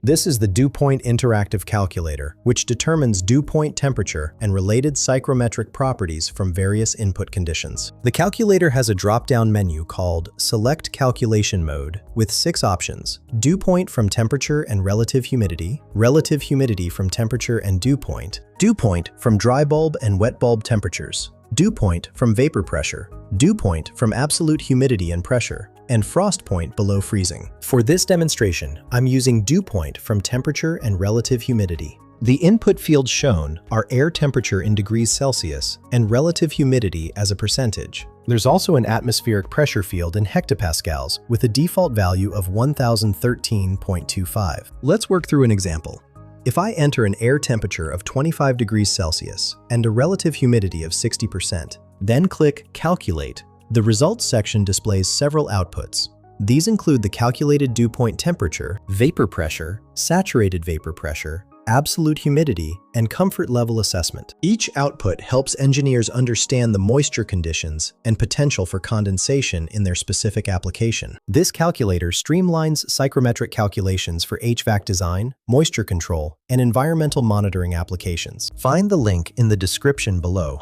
This is the dew point interactive calculator, which determines dew point temperature and related psychrometric properties from various input conditions. The calculator has a drop-down menu called Select Calculation Mode with 6 options: dew point from temperature and relative humidity from temperature and dew point from dry bulb and wet bulb temperatures, dew point from vapor pressure, dew point from absolute humidity and pressure, and frost point below freezing. For this demonstration, I'm using dew point from temperature and relative humidity. The input fields shown are air temperature in degrees Celsius and relative humidity as a percentage. There's also an atmospheric pressure field in hectopascals with a default value of 1013.25. Let's work through an example. If I enter an air temperature of 25 degrees Celsius and a relative humidity of 60%, then click Calculate, the results section displays several outputs. These include the calculated dew point temperature, vapor pressure, saturated vapor pressure, absolute humidity, and comfort level assessment. Each output helps engineers understand the moisture conditions and potential for condensation in their specific application. This calculator streamlines psychrometric calculations for HVAC design, moisture control, and environmental monitoring applications. Find the link in the description below.